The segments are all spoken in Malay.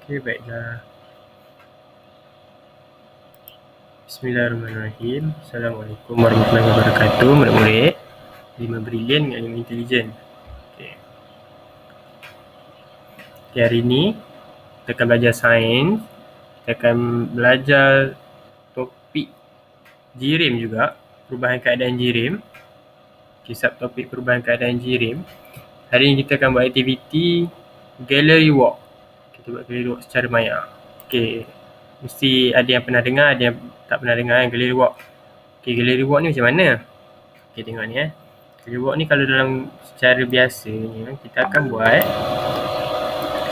Okey, baiklah. Bismillahirrahmanirrahim. Assalamualaikum warahmatullahi wabarakatuh, murid-murid. 5 Brilliant dengan 5 Intelligent. Okey. Hari ini kita akan belajar sains. Kita akan belajar topik jirim juga, perubahan keadaan jirim. Okey, subtopik perubahan keadaan jirim. Hari ini kita akan buat aktiviti gallery walk. Kita buat gallery walk secara maya. Okey, mesti ada yang pernah dengar, ada yang tak pernah dengar gallery walk. Okey, gallery walk ni macam mana? Okey, tengok ni gallery walk ni kalau dalam secara biasanya kita akan buat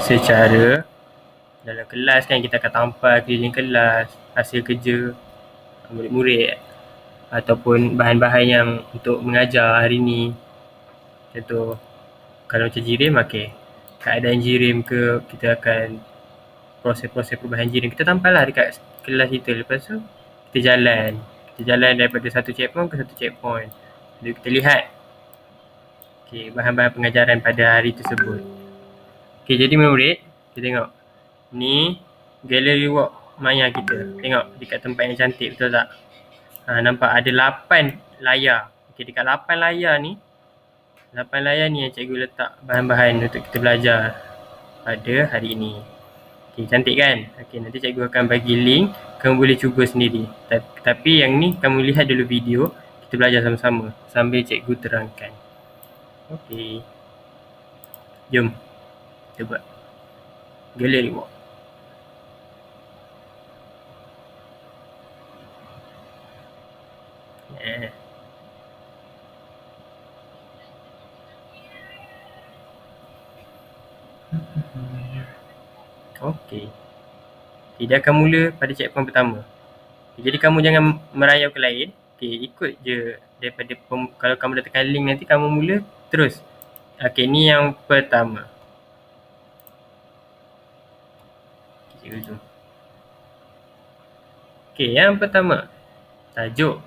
secara dalam kelas kan, kita akan tampal keliling kelas hasil kerja murid-murid ataupun bahan-bahan yang untuk mengajar hari ni. Contoh kalau macam jirim, okey, keadaan jirim ke, kita akan proses-proses perubahan jirim kita tampal lah dekat kelas kita. Lepas tu kita jalan daripada satu checkpoint ke satu checkpoint. Jadi kita lihat bahan-bahan pengajaran pada hari tersebut. Jadi murid, kita tengok ni gallery walk maya kita. Tengok dekat tempat yang cantik, betul tak? Nampak ada 8 layar. Dekat 8 layar ni yang cikgu letak bahan-bahan untuk kita belajar pada hari ini. Cantik kan? Nanti cikgu akan bagi link, kamu boleh cuba sendiri. Tapi yang ni kamu lihat dulu video, kita belajar sama-sama sambil cikgu terangkan. Jom kita buat gallery walk. Dia akan mula pada checkpoint pertama. Jadi kamu jangan merayau ke lain. Ikut je daripada kalau kamu dah tekan link nanti kamu mula terus. Ni yang pertama. Yang pertama, tajuk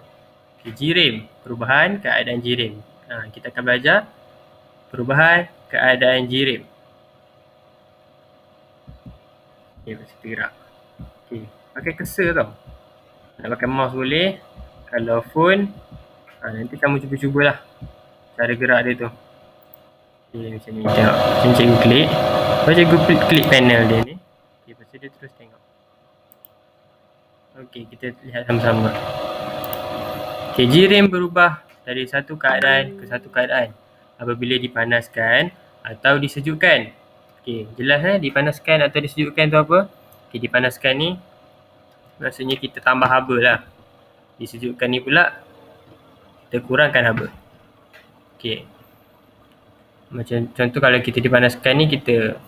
jirim, perubahan keadaan jirim. Kita akan belajar perubahan keadaan jirim. Mesti gerak. Pakai cursor tau. Nak pakai mouse boleh. Kalau phone, nanti kamu cuba-cubalah cara gerak dia tu. Macam ni. Tengok. Macam cikgu klik. Lepas cikgu klik panel dia ni. Lepas tu dia terus tengok. Kita lihat sama-sama. Jirim berubah dari satu keadaan ke satu keadaan apabila dipanaskan atau disejukkan. Jelas dipanaskan atau disejukkan tu apa? Dipanaskan ni maksudnya kita tambah haba lah. Disejukkan ni pula kita kurangkan haba. Macam contoh kalau kita dipanaskan ni, kita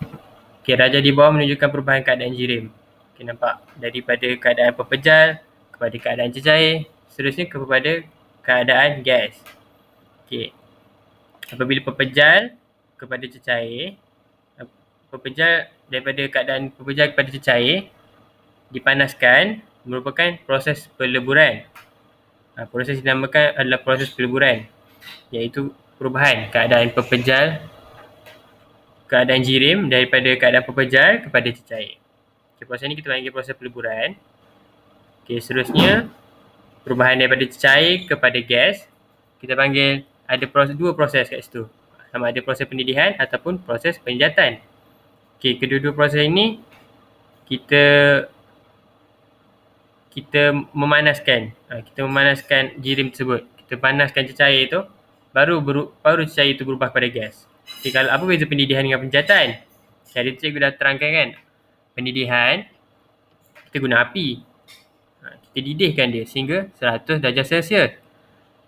raja di bawah menunjukkan perubahan keadaan jirim. Nampak daripada keadaan pepejal kepada keadaan cecair, seterusnya kepada keadaan gas. Apabila pepejal kepada cecair, pepejal daripada keadaan pepejal kepada cecair dipanaskan merupakan proses peleburan. Proses dinamakan adalah proses peleburan, iaitu perubahan keadaan pepejal, keadaan jirim daripada keadaan pepejal kepada cecair. Proses ni kita panggil proses peleburan. Seterusnya perubahan daripada cecair kepada gas, kita panggil ada dua proses kat situ. Sama ada proses pendidihan ataupun proses penjatan. Kedua-dua proses ini kita memanaskan. Kita memanaskan jirim tersebut. Kita panaskan cecair tu, baru cecair itu berubah kepada gas. Kalau apa beza pendidihan dengan penjatan? Tadi cikgu dah terangkan kan. Pendidihan, kita guna api. Kita didihkan dia sehingga 100 darjah Celsius.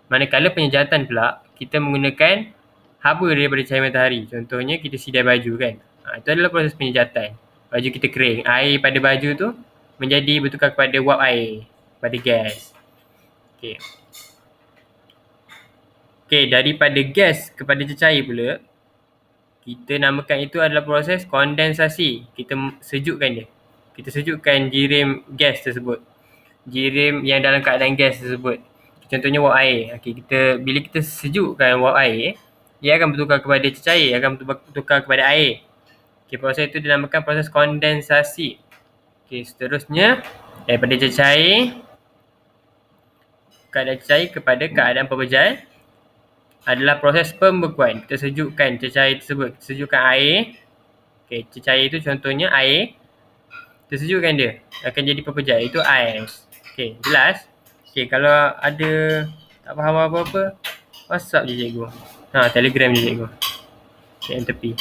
Manakala penjatan pula, kita menggunakan haba daripada cahaya matahari. Contohnya kita sidai baju kan. Itu adalah proses penjatan. Baju kita kering. Air pada baju tu menjadi bertukar kepada wap air, pada gas. Daripada gas kepada cecair pula, kita namakan itu adalah proses kondensasi. Kita sejukkan dia. Kita sejukkan jirim gas tersebut. Jirim yang dalam keadaan gas tersebut. Contohnya wap air. Bila kita sejukkan wap air, dia akan bertukar kepada cecair, akan bertukar kepada air. Okey, proses itu dinamakan proses kondensasi. Okey, seterusnya daripada cecair kepada keadaan pepejal adalah proses pembekuan. Kita sejukkan cecair tersebut. Kita sejukkan air. Okey, cecair itu contohnya air. Kita sejukkan dia. Akan jadi pepejal. Itu ais. Okey, jelas? Okey, kalau ada tak faham apa-apa, WhatsApp je cikgu. Telegram je cikgu. Yang tepi.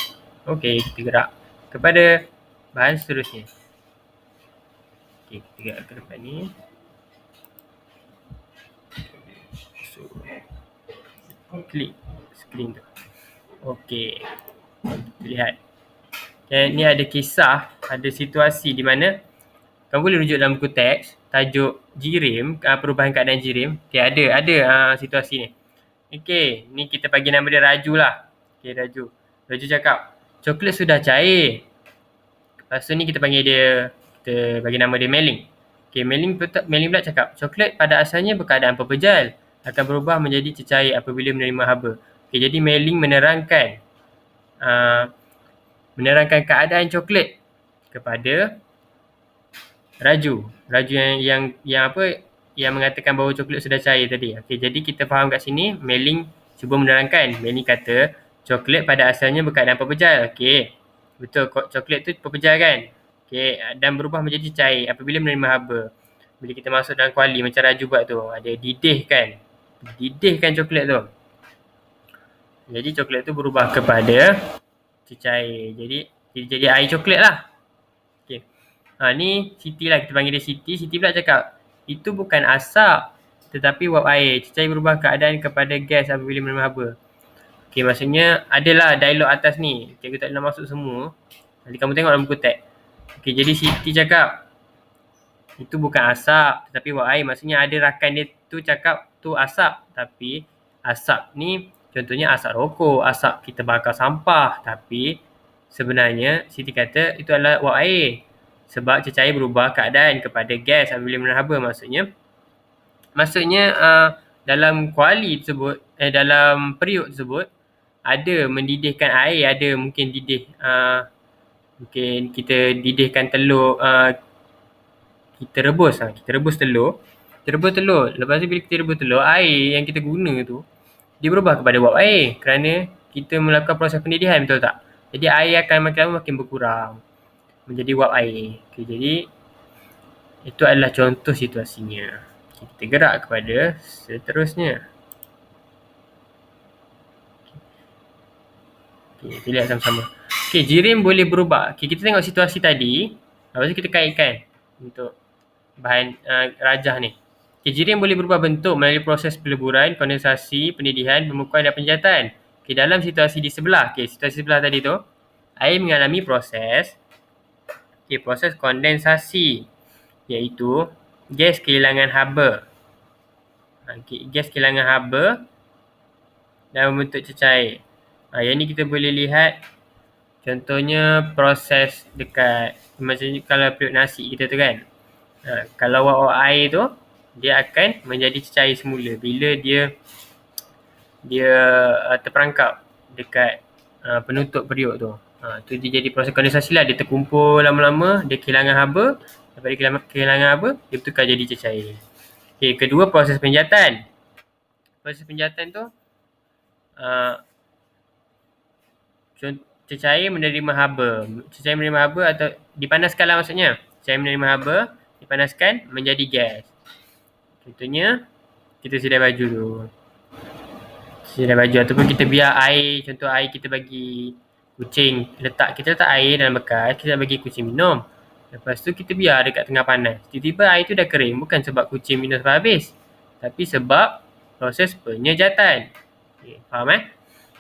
Okey, kita gerak kepada bahan seterusnya. Okey, kita gerak ke depan ni. So, klik skrin tu. Okey, kita lihat. Ni ada kisah, ada situasi di mana kamu boleh rujuk dalam buku teks tajuk jirim, perubahan keadaan jirim. Okey, ada situasi ni. Okey, ni kita bagi nama dia Raju lah. Okey, Raju. Raju cakap, coklat sudah cair. Lepas tu ni kita panggil dia, kita bagi nama dia Meling. Okey, Meling pula cakap, coklat pada asalnya berkeadaan pepejal, akan berubah menjadi cecair apabila menerima haba. Okey, jadi Meling menerangkan keadaan coklat kepada Raju. Raju yang mengatakan bahawa coklat sudah cair tadi. Okey, jadi kita faham kat sini Meling cuba menerangkan. Meling kata coklat pada asalnya berkeadaan pepejal. Okey. Betul, coklat tu pepejal kan? Okey, dan berubah menjadi cair apabila menerima haba. Bila kita masuk dalam kuali macam Raju buat tu, ada didihkan. Didihkan coklat tu. Jadi coklat tu berubah kepada cecair. Jadi air coklat lah. Okey. Ni Siti lah, kita panggil dia Siti. Siti pula cakap, itu bukan asap tetapi wap air. Cecair berubah keadaan kepada gas apabila menerima haba. Okey, maksudnya adalah dialog atas ni. Cikgu tak nak masuk semua. Nanti kamu tengok dalam buku teks. Okey, jadi Siti cakap itu bukan asap tetapi wap air. Maksudnya ada rakan dia tu cakap tu asap, tapi asap ni contohnya asap rokok, asap kita bakar sampah, tapi sebenarnya Siti kata itu adalah wap air. Sebab cecair berubah keadaan kepada gas apabila menerima haba. Maksudnya dalam kuali tersebut, dalam periuk tersebut ada mendidihkan air, ada mungkin mungkin kita didihkan telur, kita rebus telur. Lepas tu bila kita rebus telur, air yang kita guna tu dia berubah kepada wap air kerana kita melakukan proses pendidihan, betul tak? Jadi air akan makin lama makin berkurang menjadi wap air. Okay, jadi itu adalah contoh situasinya. Okay, kita gerak kepada seterusnya. Okay, kita lihat sama-sama. Okay, jirim boleh berubah. Okay, kita tengok situasi tadi. Lepas tu kita kaitkan untuk bahan rajah ni. Okay, jirim boleh berubah bentuk melalui proses peleburan, kondensasi, pendidihan, pembekuan dan penjatan. Okay, dalam situasi di sebelah. Okay, situasi sebelah tadi tu, air mengalami proses kondensasi, iaitu gas kehilangan haba. Gas kehilangan haba dan membentuk cecair. Yang ni kita boleh lihat contohnya proses dekat macam kalau periuk nasi kita tu kan. Kalau wap air tu dia akan menjadi cecair semula bila dia terperangkap dekat penutup periuk tu. Tu dia jadi proses kondensasi lah. Dia terkumpul lama-lama, dia kehilangan haba. Lepas dia kehilangan haba, dia bertukar jadi cecair. Okay, kedua proses penjatan. Proses penjatan tu cecair menerima haba. Cecair menerima haba atau dipanaskan lah maksudnya. Cecair menerima haba, dipanaskan menjadi gas. Contohnya, kita sidai baju tu. Sidai baju ataupun kita biar air, contoh air kita bagi kucing. Kita letak air dalam bekas, kita bagi kucing minum. Lepas tu kita biar dekat tengah panas. Tiba-tiba air tu dah kering. Bukan sebab kucing minum sampai habis, tapi sebab proses penyejatan. Okay, faham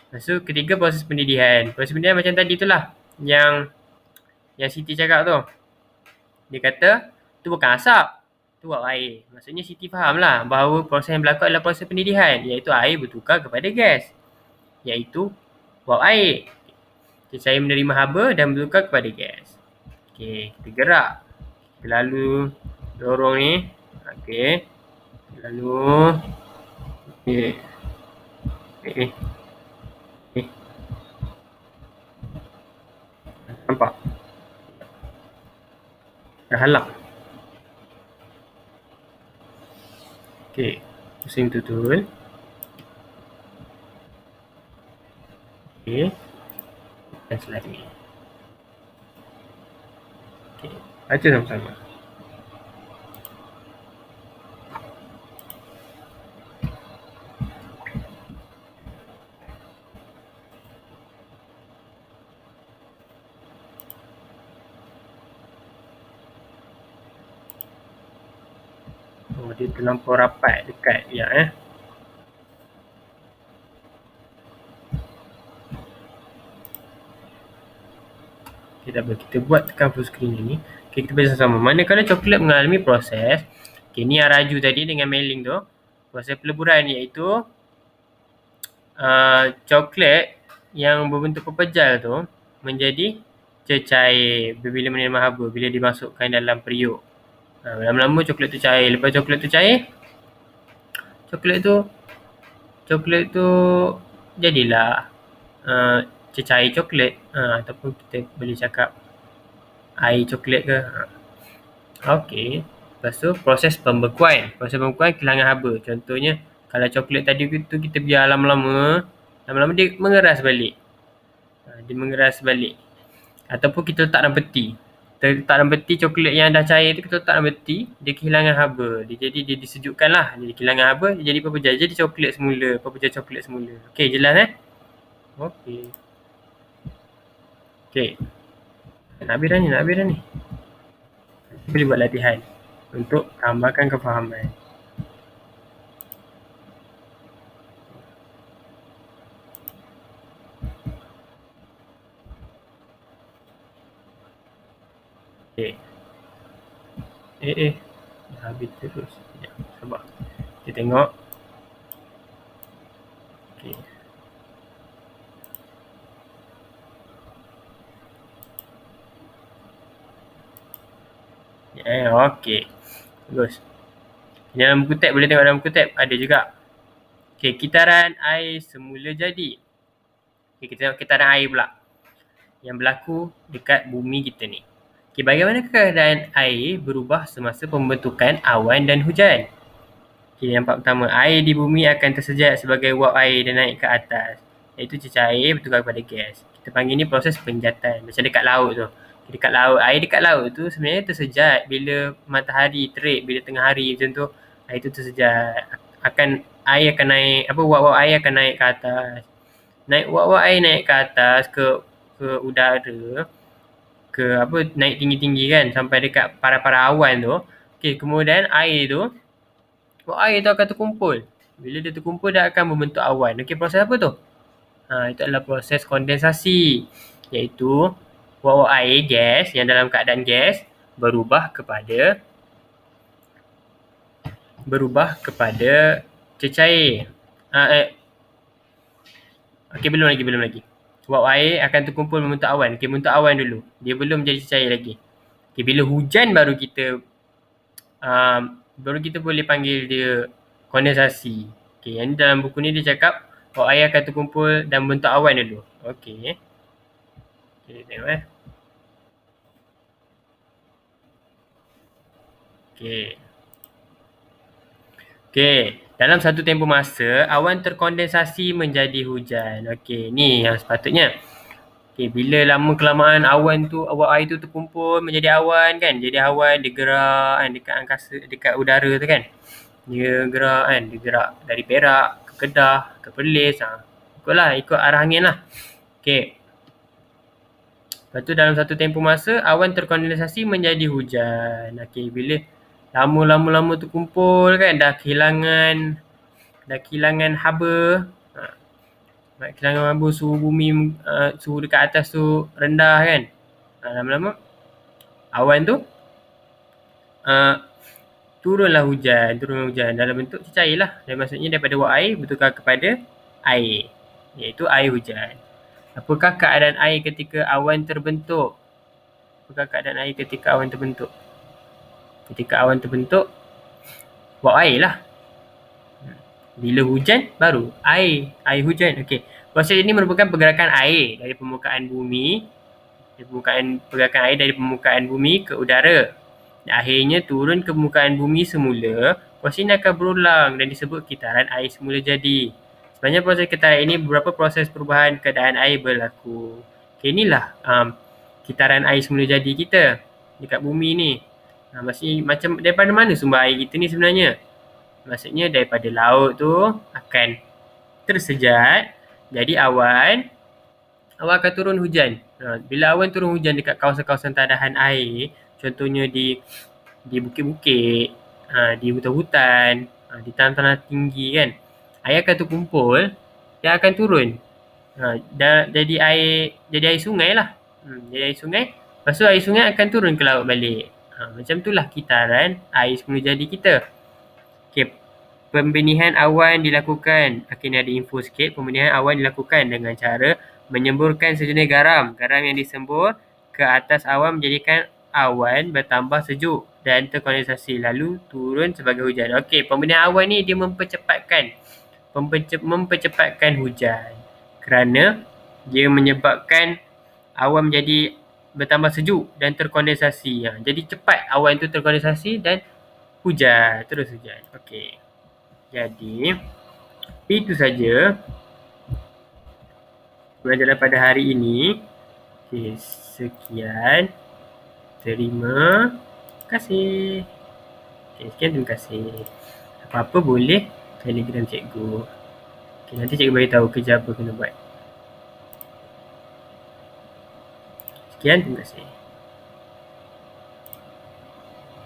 Lepas tu ketiga proses pendidihan. Proses pendidihan macam tadi tu lah. Yang Siti cakap tu. Dia kata tu bukan asap, tu wap air. Maksudnya Siti faham lah bahawa proses yang berlaku adalah proses pendidihan, iaitu air bertukar kepada gas, iaitu wap air. Cecair menerima haba dan bertukar kepada gas. Okey, kita gerak. Kita lalu dorong ni. Okey. Lalu Nampak? Dah halang. Okey. Pusing betul-betul. Okey. Dan slide ni. Okey. Baca sama-sama. Oh, dia terlampau rapat dekat ya Okay, tak apa. Kita buat tekan full screen ni. Okay, kita baca sama-sama. Manakala coklat mengalami proses, okay, ni yang raju tadi dengan mailing tu. Proses peleburan iaitu coklat yang berbentuk pepejal tu menjadi cecair bila menerima haba, bila dimasukkan dalam periuk. Lama-lama coklat tu cair. Lepas coklat tu cair, coklat tu jadilah cecair coklat, ataupun kita boleh cakap air coklat ke. Okey. Lepas tu proses pembekuan. Proses pembekuan kehilangan haba. Contohnya kalau coklat tadi tu kita biar lama-lama dia mengeras balik. Dia mengeras balik. Ataupun kita letak dalam peti. Kita letak dalam peti coklat yang dah cair tu, kita letak dalam peti, dia kehilangan haba. Dia disejukkan lah. Dia kehilangan haba, dia jadi pepejal. Jadi coklat semula, pepejal coklat semula. Okey, jelas Okey. Okey. Nak habis dah ni. Boleh buat latihan untuk tambahkan kefahaman. Okey. Dah habis terus. Sekejap, sabar. Kita tengok. Okey. Okey. Bagus. Dalam buku tab, boleh tengok dalam buku tab. Ada juga. Okey, kitaran air semula jadi. Okey, kita tengok kitaran air pula. Yang berlaku dekat bumi kita ni. Okey, bagaimana keadaan air berubah semasa pembentukan awan dan hujan? Okey, yang pertama, air di bumi akan tersejat sebagai wap air dan naik ke atas. Iaitu cecair bertukar kepada gas. Kita panggil ni proses penjatan. Macam dekat laut tu. Dekat laut, air dekat laut tu sebenarnya tersejat bila matahari terik, bila tengah hari macam tu, air tu tersejat. Air akan naik, wap-wap air akan naik ke atas. Wap-wap air naik ke atas ke udara, naik tinggi-tinggi kan sampai dekat para-para awan tu. Okey, kemudian wap air tu akan terkumpul. Bila dia terkumpul, dia akan membentuk awan. Okey, proses apa tu? Itu adalah proses kondensasi, iaitu wap-wap air gas yang dalam keadaan gas berubah kepada cecair. Okey, belum lagi. Wap air akan terkumpul membentuk awan. Okey, membentuk awan dulu. Dia belum jadi cecair lagi. Okey, bila hujan baru kita boleh panggil dia kondensasi. Okey, yang dalam buku ni dia cakap wap air akan terkumpul dan membentuk awan dulu. Okey. Okey, tengok Okey. Dalam satu tempoh masa, awan terkondensasi menjadi hujan. Okey, ni yang sepatutnya. Okey, bila lama kelamaan awan tu, wap air tu terkumpul menjadi awan kan. Jadi awan dia gerak kan dekat angkasa, dekat udara tu kan. Dia gerak dari Perak ke Kedah, ke Perlis. Ikut arah angin lah. Okey. Lepas tu dalam satu tempoh masa, awan terkondensasi menjadi hujan. Okey, bila lama terkumpul kan, dah kehilangan haba. Kehilangan haba, suhu bumi, suhu dekat atas tu rendah kan. Lama-lama awan tu turunlah hujan dalam bentuk cecair lah. Dan maksudnya daripada wap air bertukar kepada air, iaitu air hujan. Apakah keadaan air ketika awan terbentuk? Ketika awan terbentuk, wap air lah. Bila hujan, baru air hujan. Okey. Proses ini merupakan pergerakan air dari permukaan bumi pergerakan air dari permukaan bumi ke udara. Dan akhirnya turun ke permukaan bumi semula. Proses ini akan berulang dan disebut kitaran air semula jadi. Sebenarnya proses kitaran ini beberapa proses perubahan keadaan air berlaku. Okay, inilah kitaran air semula jadi kita dekat bumi ni. Maksudnya macam daripada mana sumber air kita ni sebenarnya? Maksudnya daripada laut tu akan tersejat jadi awan akan turun hujan. Bila awan turun hujan dekat kawasan-kawasan tadahan air, contohnya di bukit-bukit, di hutan-hutan, di tanah-tanah tinggi kan, air akan terkumpul dan akan turun. Dan jadi air sungai lah. Jadi air sungai. Lepas tu air sungai akan turun ke laut balik. Macam itulah kitaran air semula jadi kita. Okay. Pembenihan awan dilakukan. Okay, ni ada info sikit. Pembenihan awan dilakukan dengan cara menyemburkan sejenis garam. Garam yang disembur ke atas awan menjadikan awan bertambah sejuk dan terkondensasi lalu turun sebagai hujan. Okey, pembenihan awan ni dia mempercepatkan hujan kerana dia menyebabkan awan menjadi bertambah sejuk dan terkondensasi. Jadi cepat awan tu terkondensasi dan terus hujan. Okey. Jadi itu saja pelajaran pada hari ini. Okay, sekian. Terima kasih. Okay, sekian, terima kasih. Apa-apa boleh Telegram cikgu. Okay, nanti cikgu beritahu kerja apa kena buat. Sekian, terima kasih.